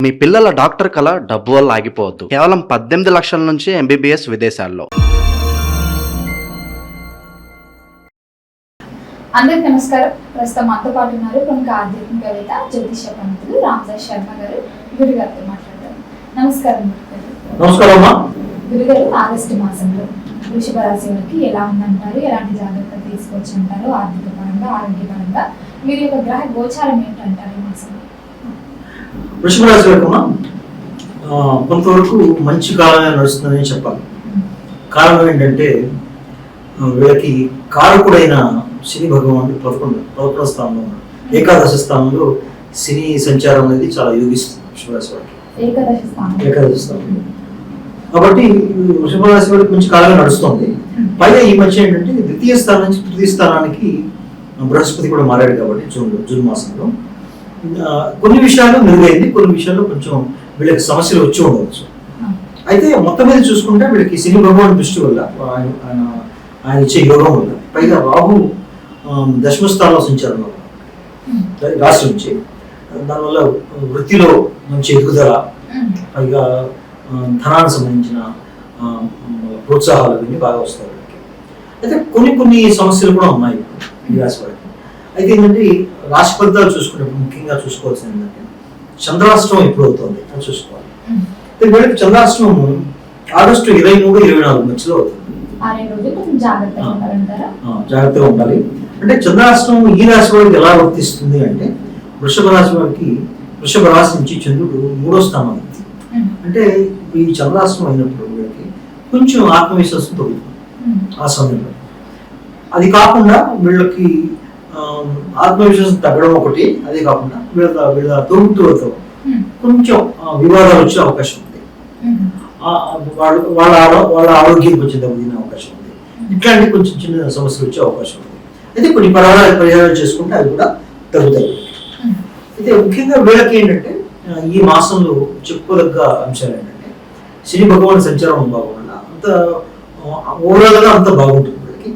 మీ పిల్లల డాక్టర్ కళ డబ్బు వల్ల ఆగిపోవద్దు. కేవలం 18 లక్షల నుంచి ఎంబీబీఎస్ విదేశాల్లో. అందరికి నమస్కారం. ప్రస్తుతం మనతో పాటు ఉన్నారు ప్రముఖ ఆధ్యాత్మికవేత్త జ్యోతిష పండితులు రామదాస్ శర్మ గారు. గురుగారితో మాట్లాడతారు. నమస్కారం నమస్కారం. గురుగారు, ఆగస్టు మాసంలో వృషభ రాశి వారికి ఎలా ఉందంటారు? ఎలాంటి జాగ్రత్తలు తీసుకోవచ్చు అంటారు? ఆర్థిక పరంగా, ఆరోగ్యపరంగా మీరు యొక్క గ్రహ గోచారం ఏంటంటారు ఈ మాసంలో? వృషభ రాశి వారికి కొంతవరకు మంచి కాలమే నడుస్తుందని చెప్పాలి. కారణం ఏంటంటే వీళ్ళకి కారకుడైన శని భగవానుడు 11వ స్థానంలో ఉన్నాడు. ఏకాదశ స్థానంలో శని సంచారం అనేది చాలా యోగిస్తుంది వృషభ రాశి వారికి. ఏకాదశ స్థానంలో కాబట్టి వృషభ రాశి వారికి మంచి కాలమే నడుస్తుంది. పైగా ఈ మధ్య ఏంటంటే ద్వితీయ స్థానం నుంచి తృతీయ స్థానానికి బృహస్పతి కూడా మారాడు కాబట్టి జూన్ మాసంలో కొన్ని విషయాల్లో మెరుగైంది, కొన్ని విషయాల్లో కొంచెం వీళ్ళకి సమస్యలు వచ్చి ఉండవచ్చు. అయితే మొత్తం మీద చూసుకుంటే వీళ్ళకి శని భగవాన్ దృష్టి వల్ల ఆయన ఇచ్చే యోగం వల్ల, పైగా రాహు దశమ స్థానంలో సంచారం రాశి నుంచి, దానివల్ల వృత్తిలో మంచి ఎదుగుదల, పైగా ధనానికి సంబంధించిన ప్రోత్సాహాలు ఇవన్నీ బాగా వస్తాయి వీళ్ళకి. అయితే కొన్ని సమస్యలు కూడా ఉన్నాయి ఈ రాశి వారికి. అయితే ఏంటంటే రాశి ఫలితాలు చూసుకునేప్పుడు ముఖ్యంగా చూసుకోవాల్సింది ఏంటంటే చంద్రాష్టమం ఎప్పుడు అవుతుంది అని చూసుకోవాలి. వీళ్ళకి చంద్రాష్టమము ఆగస్టు 23-24 మధ్యలో అవుతుంది. జాగ్రత్తగా ఉండాలి. అంటే చంద్రాష్టమం ఈ రాశి వారికి ఎలా వర్తిస్తుంది అంటే వృషభ రాశి వారికి వృషభ రాశి నుంచి చంద్రుడు 3వ స్థానం అవుతుంది. అంటే ఈ చంద్రాష్టమం అయినప్పుడు వీళ్ళకి కొంచెం ఆత్మవిశ్వాసం తగ్గుతుంది ఆ సమయంలో. అది కాకుండా వీళ్ళకి ఆత్మవిశ్వాసం తగ్గడం ఒకటి, అదే కాకుండా వీళ్ళ తోబుట్టువులతో కొంచెం వివాదాలు వచ్చే అవకాశం ఉంది. వాళ్ళ ఆరోగ్యం కొంచెం దెబ్బతినే అవకాశం ఉంది. ఇట్లాంటి కొంచెం చిన్న సమస్యలు వచ్చే అవకాశం ఉంది. అయితే కొన్ని పరిహారాలు చేసుకుంటే అవి కూడా తగ్గుతాయి. అయితే ముఖ్యంగా వీళ్ళకి ఏంటంటే ఈ మాసంలో చెప్పుకోదగ్గ అంశాలు ఏంటంటే శని భగవాన్ సంచారం బాగుండాలి, అంత ఓవరాల్గా అంత బాగుంటుంది వీళ్ళకి.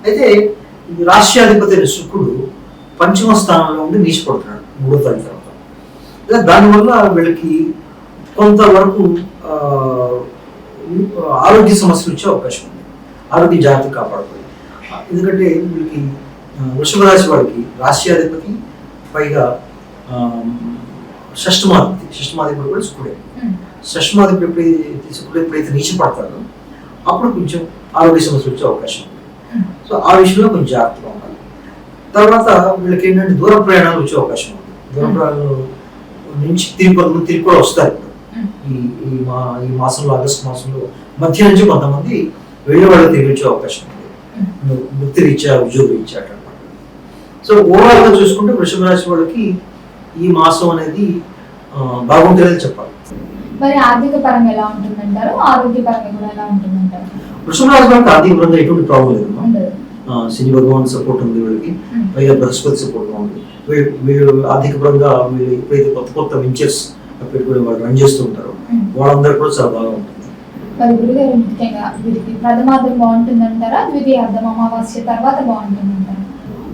అయితే రాష్ట్రాధిపతి అయిన శుక్రుడు 5వ స్థానంలో ఉండి నీచిపడుతున్నాడు 3వ తారీఖు తర్వాత. దానివల్ల వీళ్ళకి కొంతవరకు ఆరోగ్య సమస్యలు వచ్చే అవకాశం ఉంది. ఆరోగ్య జాగ్రత్త కాపాడుతుంది. ఎందుకంటే వీళ్ళకి వృషభ రాశి వారికి రాష్ట్రాధిపతి, పైగా షష్టమాధిపతి కూడా శుక్రుడే. షష్టమాధిపతి ఎప్పుడైతే నీచిపడతాడో అప్పుడు కొంచెం ఆరోగ్య సమస్యలు వచ్చే అవకాశం ఉంది. సో ఆ విషయంలో కొంచెం జాగ్రత్తగా ఉండాలి. తర్వాత వీళ్ళకి ఏంటంటే దూర ప్రయాణాలు వచ్చే అవకాశం ఉంది. దూర ప్రయాణాలు నుంచి తిరిగి కూడా వస్తారు. ఈ మాసంలో, ఆగస్టు మాసంలో మధ్య నుంచి కొంతమంది వెళ్ళే వాళ్ళు తిరిగి వచ్చే అవకాశం ఉంది. వృత్తి రీత్యా, ఉద్యోగ రీత్యా అన్నమాట. సో ఓవరాల్ గా చూసుకుంటే వృషభ రాశి వాళ్ళకి ఈ మాసం అనేది బాగుంటుందని చెప్పాలి. మరి ఆర్థిక పరంగా ఎలా ఉంటుందంటారు? ఆరోగ్య పరంగా కూడా ఎలా ఉంటుందంటారు? వృషభ రాశి వాళ్ళకి ఆర్థిక పరంగా ఎటువంటి ప్రాబ్లం లేదు. శని భగవాన్ సపోర్ట్ ఉంది వీళ్ళకి, పైగా బృహస్పతి సపోర్ట్ ఉంది. వీళ్ళు ఆర్థిక పరంగా వీళ్ళు ఎప్పుడైతే కొత్త వెంచర్స్ పెట్టుకుని వాళ్ళు రన్ చేస్తూ ఉంటారో వాళ్ళందరూ కూడా చాలా బాగా ఉంటుంది. మరి గురుగారు, ముఖ్యంగా వీరికి ప్రథమార్థం బాగుంటుందంటారా, ద్వితీయార్థం అమావాస్య తర్వాత బాగుంటుందంటారా?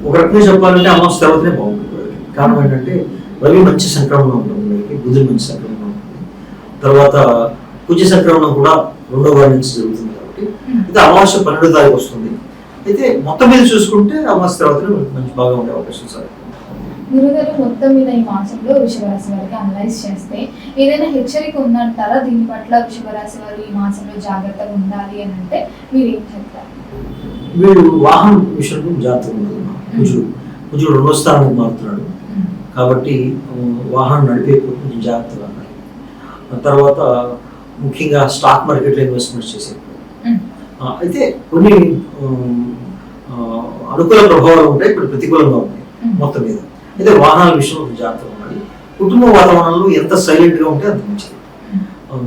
ఒక రకంగా చెప్పాలంటే అమావాస్య తర్వాతనే బాగుంటుంది వీళ్ళకి. కారణం ఏంటంటే రవి మంచి సంక్రమణ ఉంటుంది వీళ్ళకి, బుధుడు మంచి సంక్రమణ ఉంటుంది. తర్వాత కుజ సంక్రమణం కూడా 2వ వారం నుంచి జరుగుతుంది కాబట్టి అయితే అమావాస్య 12వ తారీఖు వస్తుంది. అయితే మొత్తం మీద చూసుకుంటే అమావాస్య తర్వాత మంచి బాగా ఉండే అవకాశం సార్. గురుగారు, మొత్తం మీద ఈ మాసంలో వృషభ రాశి వారికి అనలైజ్ చేస్తే ఏదైనా హెచ్చరిక ఉందంటారా? దీని పట్ల వృషభ రాశి వారు ఈ మాసంలో జాగ్రత్తగా ఉండాలి అని అంటే మీరు ఏం చెప్తారు? వీళ్ళు వాహనం విషయంలో జాగ్రత్తగా ఉండాలి. కుజుడు 2వ స్థానానికి మారుతున్నాడు కాబట్టి వాహనం నడిపేప్పుడు కొంచెం జాగ్రత్తగా ఉండాలి. తర్వాత ముఖ్యంగా స్టాక్ మార్కెట్లో ఇన్వెస్ట్మెంట్స్ చేసేప్పుడు అయితే కొన్ని అనుకూల ప్రభావాలు ఉంటాయి, ఇప్పుడు ప్రతికూలంగా ఉంటాయి మొత్తం మీద. అయితే వాహనాల విషయంలో జాగ్రత్తగా ఉండాలి. కుటుంబ వాతావరణంలో ఎంత సైలెంట్ గా ఉంటే అంత మంచిది,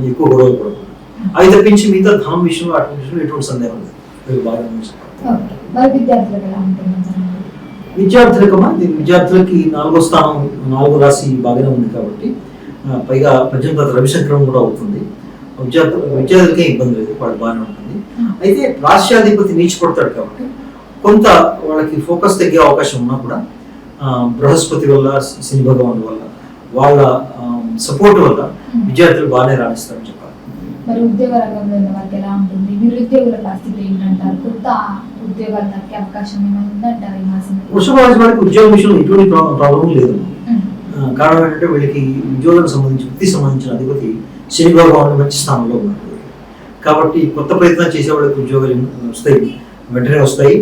ఎక్కువ గొడవలు పడకూడదు. అవి తప్పించి మిగతా ధనం విషయంలో అటు విషయంలో ఎటువంటి సందేహం లేదు. బాగా విద్యార్థులకి 4వ స్థానం, 4వ రాశి బాగానే ఉంది కాబట్టి, పైగా పద్దెనిమిది రవి సంక్రమం కూడా అవుతుంది. విద్యార్థులకే ఇబ్బంది లేదు, వాళ్ళు బాగానే ఉంటుంది. అయితే రాష్ట్రాధిపతి నీచిపడతాడు కాబట్టి కొంత వాళ్ళకి ఫోకస్ తగ్గే అవకాశం ఉన్నా కూడా బృహస్పతి వల్ల, శని భగవాన్ వల్ల వాళ్ళ సపోర్ట్ వల్ల విద్యార్థులు బాగానే రాణిస్తారని చెప్పాలి. మరి ఉద్యోగ రంగంలో ఉన్న వారికి ఎలా ఉంటుంది? నిరుద్యోగుల పరిస్థితి ఏంటంటారు? కొత్త ఉద్యోగాలు దక్కే అవకాశం ఏమైనా ఉందంటారు ఈ మాసంలో? వృషభ రాశి వారికి ఉద్యోగం విషయంలో ఎటువంటి ప్రాబ్లం లేదు. కారణం ఏంటంటే వీళ్ళకి ఉద్యోగానికి సంబంధించి వృత్తికి సంబంధించిన అధిపతి శని భగవానుడు మంచి స్థానంలో ఉన్నారు. కాబట్టి కొత్త ప్రయత్నం చేసే వాళ్ళకి ఉద్యోగాలు వస్తాయి, వెంటనే వస్తాయి.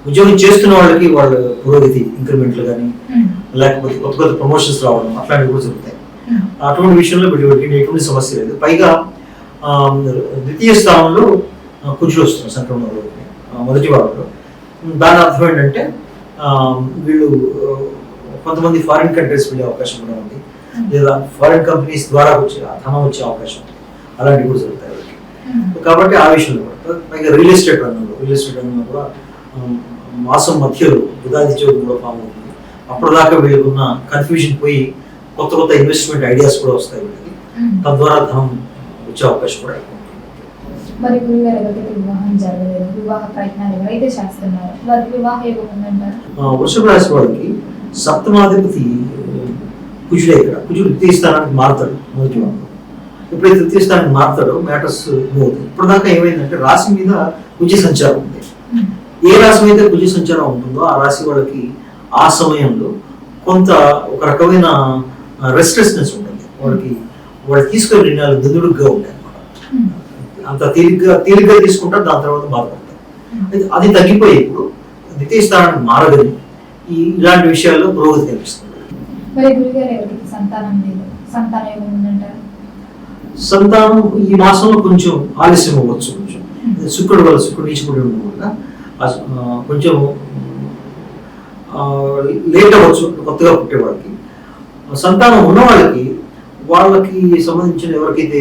ఉద్యోగం చేస్తున్న వాళ్ళకి వాళ్ళ పురోగతి ఇంక్రిమెంట్లు కానీ లేకపోతే కొత్త కొత్త ప్రమోషన్స్ రావడం అట్లాంటివి కూడా జరుగుతాయి. అటువంటి విషయంలో వీళ్ళకి ఎటువంటి సమస్య లేదు. పైగా ద్వితీయ స్థానంలో కుజులు వస్తున్నారు సంక్రమణంలో మొదటి వారంలో. దాని అర్థం ఏంటంటే వీళ్ళు కొంతమంది ఫారిన్ కంట్రీస్ వెళ్ళే అవకాశం కూడా ఉంది, లేదా ఫారిన్ కంపెనీస్ ద్వారా ధనం వచ్చే అవకాశం ఉంది. అలాంటివి కూడా జరుగుతాయి వాళ్ళకి. కాబట్టి ఆ విషయంలో కూడా పైగా రియల్ ఎస్టేట్ రంగంలో కూడా మాసం మధ్యలో ఉగాది చవితి కూడా ఫామ్ అవుతుంది. అప్పటిదాకా వీళ్ళకున్న కన్ఫ్యూజన్ పోయి కొత్త కొత్త ఇన్వెస్ట్మెంట్ ఐడియాస్ కూడా వస్తాయి వీళ్ళకి. తద్వారా ధనం వచ్చే అవకాశం కూడా ఎక్కువ ఉంటుంది. మరి గురుగారు ఎవరికైతే వివాహం జరగలేదు, వివాహ ప్రయత్నాలు ఎవరైతే చేస్తున్నారో వారికి వివాహ యోగం ఉందంటారు? వృషభ రాశి వాళ్ళకి సప్తమాధిపతి కుజుడే. ఇక్కడ కుజుడు తృతీయ స్థానానికి మారుతాడు మొదటి వారంలో. ఎప్పుడైతే తృతీయ స్థానానికి మారుతాడో మ్యాటర్స్ మూవ్ అవుతాయి. ఇప్పటిదాకా ఏమైందంటే రాశి మీద కుజ సంచారం ఉంది. ఏ రాశి అయితే కుజ సంచారం ఉంటుందో ఆ రాశి వాళ్ళకి ఆ సమయంలో కొంత ఒక రకమైన రెస్ట్లెస్నెస్ ఉంటుంది. వాళ్ళు తీసుకునే నిర్ణయాలు దుదుడుగా ఉంటాయి అన్నమాట. అంత తేలిగ్గా తీసుకుంటారు, దాని తర్వాత బాధపడతారు. అది తగ్గిపోయి ఇప్పుడు ద్వితీయ స్థానానికి మారదని ఇలాంటి విషయాల్లో పురోగతి కనిపిస్తుంది. మరి గురుగారు ఎవరికి సంతానం లేదు, సంతానం ఏముందంటారు? సంతానం ఈ మాసంలో కొంచెం ఆలస్యం అవ్వచ్చు. కొంచెం శుక్రుడు నీచుకుడి ఉండడం వల్ల కొంచెం లేట్ అవ్వచ్చు. కొత్తగా పుట్టేవాళ్ళకి సంతానం ఉన్న వాళ్ళకి సంబంధించిన ఎవరికైతే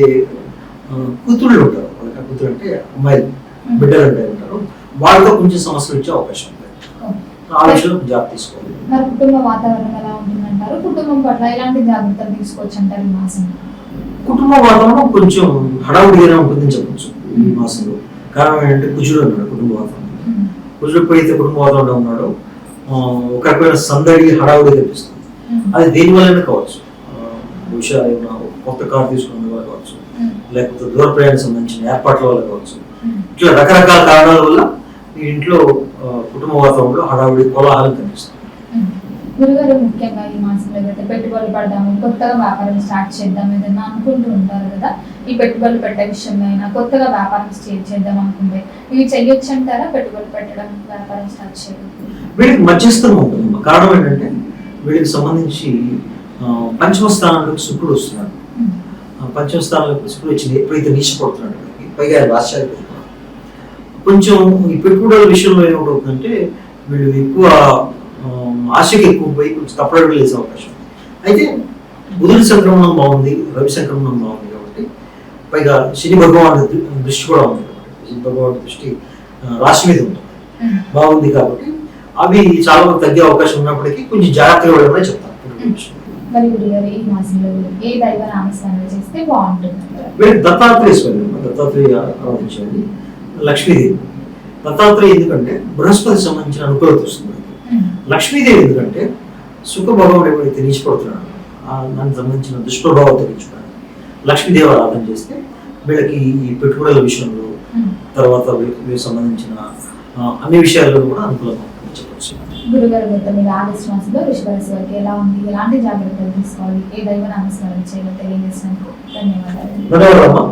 కూతుళ్ళు ఉంటారో, వాళ్ళకి కూతురు అంటే అమ్మాయిలు బిడ్డలు అంటే ఉంటారో వాళ్ళతో కొంచెం సమస్యలు వచ్చే అవకాశం ఉంది. ఆ విషయంలో జాగ్రత్త తీసుకోవాలి. మరి కుటుంబ వాతావరణం ఎలా ఉంటుందంటారు? కుటుంబం పట్ల ఎలాంటి జాగ్రత్తలు తీసుకోవచ్చు అంటారు ఈ మాసంలో? కుటుంబ వాతావరణం కొంచెం హడావుడిగానే ఉంటుందని చెప్పచ్చు ఈ మాసంలో. కారణం ఏంటంటే కుజుడు ఉన్నాడు కుటుంబ వాతావరణం. కుజుడు ఎప్పుడైతే కుటుంబ వాతావరణం ఉన్నాడో ఒక రకమైన సందడి హడావుడి కనిపిస్తుంది. అది దేని వల్లనే కావచ్చు. బహుశా ఏమైనా కొత్త కారు తీసుకునే వల్ల కావచ్చు, లేకపోతే దూర ప్రయాణం సంబంధించిన ఏర్పాట్ల వల్ల కావచ్చు. ఇట్లా రకరకాల కారణాల వల్ల ఈ ఇంట్లో కుటుంబ వాతావరణంలో హడావుడి కోలాహలం కనిపిస్తుంది. గురుగారు ముఖ్యంగా ఈ మాసంలో అయితే పెట్టుబడులు పడదాము, కొత్తగా వ్యాపారం స్టార్ట్ చేద్దాం ఏదైనా అనుకుంటూ ఉంటారు కదా. ఈ పెట్టుబడులు పెట్టే విషయంలో అయినా కొత్తగా వ్యాపారం చేద్దాం అనుకుంటే ఇవి చెయ్యొచ్చు అంటారా? పెట్టుబడులు పెట్టడం, వ్యాపారం స్టార్ట్ చేయడం వీళ్ళకి మధ్యస్థం ఉంటుంది. కారణం ఏంటంటే వీళ్ళకి సంబంధించి పంచమ స్థానంలోకి శుక్రుడు వస్తున్నాడు. పంచమ స్థానంలోకి శుక్రుడు వచ్చి ఎప్పుడైతే నీచపడుతున్నాడు వీళ్ళకి, పైగా రాష్ట్రాలు కొంచెం ఈ పెట్టుబడుల విషయంలో ఏమవుతుందంటే వీళ్ళు ఎక్కువ ఆశకి ఎక్కువ పోయి కొంచెం తప్పడలు వేసే అవకాశం. అయితే బుధుడి సంక్రమణం బాగుంది, రవి సంక్రమణం బాగుంది కాబట్టి, పైగా శని భగవాన్ దృష్టి కూడా ఉంది కాబట్టి, శని భగవాన్ దృష్టి రాశి మీద ఉంటుంది బాగుంది కాబట్టి అవి చాలా తగ్గే అవకాశం ఉన్నప్పటికీ కొంచెం జాగ్రత్తగా వెళ్ళమని చెప్తాను. మరి గురుగారు ఈ మాసంలో ఏ దైవ నామస్మరణ చేస్తే బాగుంటుంది? వీళ్ళకి దత్తాత్రేయ ఆరాధించండి. లక్ష్మీదేవి. దత్తాత్రేయ ఎందుకంటే బృహస్పతి సంబంధించిన అనుకూలత వస్తుంది. లక్ష్మీదేవి ఎందుకంటే సుఖ భగవానుడు ఎప్పుడైతే నీచిపడుతున్నాడు దానికి సంబంధించిన దుష్ప్రభావం తగ్గించుకోవాలి. లక్ష్మీదేవి ఆరాధన చేస్తే వీళ్ళకి ఈ పెట్టుబడుల విషయంలో, తర్వాత వీళ్ళకి సంబంధించిన అన్ని విషయాల్లో కూడా అనుకూలంగా ఉంటుందని చెప్పచ్చు. గురుగారు మొత్తం మీద ఆగస్టు మాసంలో వృషభ రాశి వారికి ఎలా ఉంది, ఎలాంటి జాగ్రత్తలు తీసుకోవాలి, ఏ దైవ నామస్మరణ చేయాలో తెలియజేసినందుకు ధన్యవాదాలు. ధన్యవాదాలు.